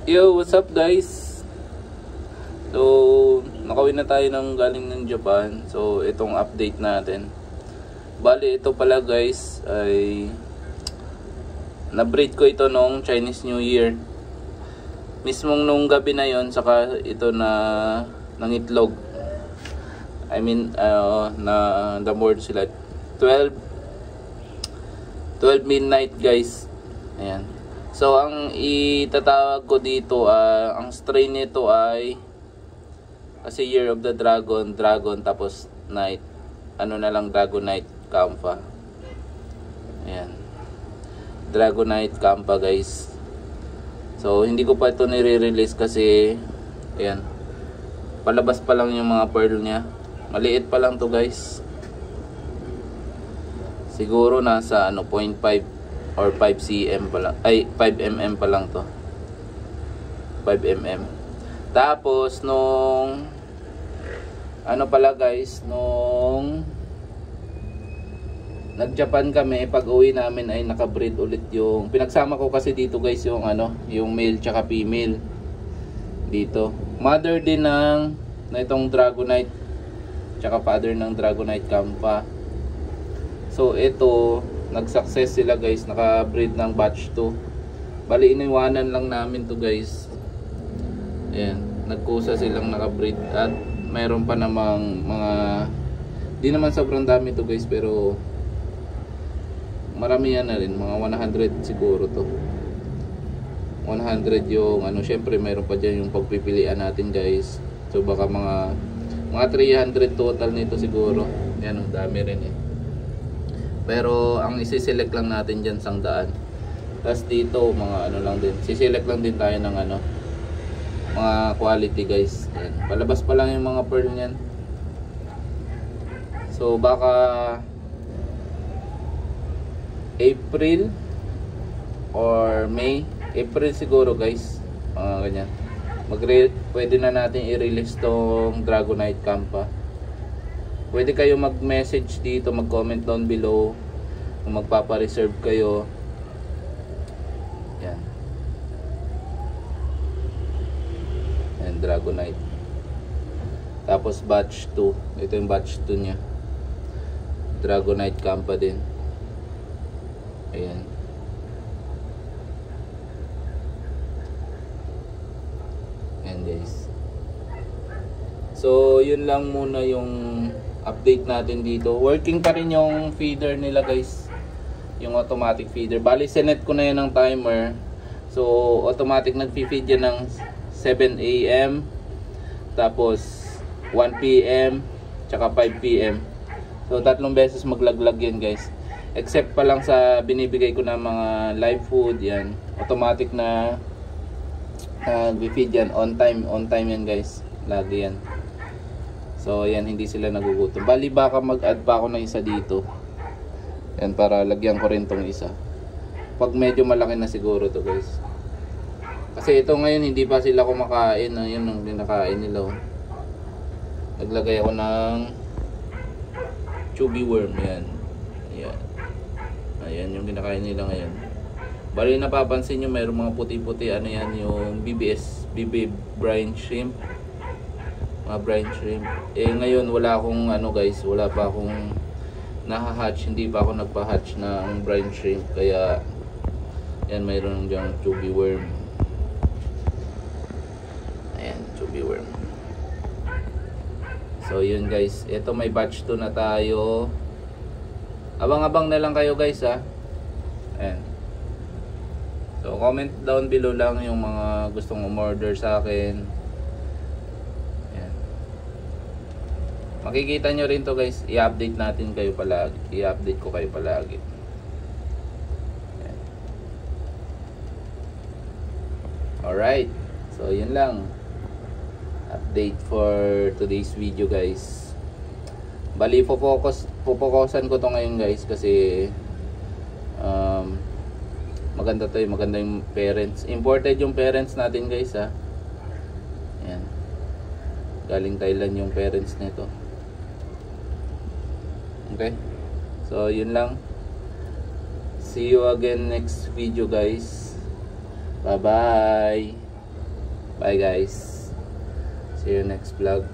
Yo, what's up guys? So, nakawin na tayo ng galing ng Japan. So, itong update natin. Bali, ito pala guys ay na-breed ko ito nung Chinese New Year. Mismong nung gabi na yon, saka ito na nangitlog. I mean, na the-board sila 12 midnight guys. Ayan. So, ang itatawag ko dito, ang strain nito ay kasi Year of the Dragon, tapos Night. Ano na lang, Dragonite Kampa. Ayan. Dragonite Kampa guys. So, hindi ko pa ito nire-release kasi, ayan, palabas pa lang yung mga pearl niya. Maliit pa lang to guys. Siguro nasa 0.5 or 5 cm pa lang, ay 5 mm pa lang to, 5 mm. Tapos nung ano pala guys, nung nag Japan kami, pag uwi namin ay nakabreed ulit yung pinagsama ko kasi dito guys, yung yung male tsaka female dito. Mother din ng na itong Dragonite tsaka father ng Dragonite Kampa. So ito, nag-success sila guys, naka-breed ng batch 2. Bali, iniwanan lang namin to guys. Ayan, nagkusa silang naka-breed. At mayroon pa namang mga, di naman sobrang dami to guys, pero marami yan na rin, mga 100 siguro to. 100 yung syempre mayroon pa dyan yung pagpipilian natin guys. So baka mga 300 total nito siguro. Ayan, dami rin eh. Pero ang isi-select lang natin dyan 100. Tapos dito mga lang din, siselect lang din tayo ng mga quality guys. Ayan. Palabas pa lang yung mga pearl niyan. So baka April or May. April siguro guys, ganyan. Pwede na natin i-release tong Dragonite Kampa. Pwede kayo mag-message dito, mag-comment down below kung magpapa-reserve kayo. Yan. And Dragonite. Tapos batch 2. Ito yung batch 2 nya. Dragonite Kampa din. Ayan. Ayan guys. So, yun lang muna yung update natin dito. Working pa rin yung feeder nila guys, yung automatic feeder. Bali, sinet ko na yan ng timer. So, automatic nag-feed yan ng 7 AM, tapos 1 PM, tsaka 5 PM. So, 3 beses maglaglag yan guys. Except pa lang sa binibigay ko na mga live food, yan. Automatic na nag-feed yan. On time yan guys. Lagi yan. So, ayan, hindi sila nagugutom. Bali, baka mag-add pa ako ng isa dito. Ayan, para lagyan ko rin tong isa. Pag medyo malaki na siguro to guys. Kasi ito ngayon, hindi pa sila kumakain. Ayan ang kinakain nila. Naglagay ako ng chubby worm. Ayan. Ayan. Ayan yung kinakain nila ngayon. Bali, napapansin nyo, mayroong mga puti-puti. Ano yan, yung BBS, BB brine shrimp. Mga brine shrimp. Eh ngayon wala akong guys, wala pa akong nahahatch, hindi pa ako nagpa-hatch ng brine shrimp, kaya yan, mayroon dyang chubby worm. Ayan, chubby worm. So yun guys, ito may batch 2 na tayo. Abang-abang na lang kayo guys ha. Ayan. So comment down below lang yung mga gustong umorder sa akin. Makikita nyo rin to guys, i-update natin kayo palagi. I-update ko kayo palagi. Alright, so yun lang. Update for today's video guys. Bali, pupokusan ko to ngayon guys kasi maganda to, maganda yung parents. Imported yung parents natin guys ha. Ayan. Galing Thailand yung parents nito. Okay, so yun lang. See you again next video guys. Bye bye. Bye guys. See you next vlog.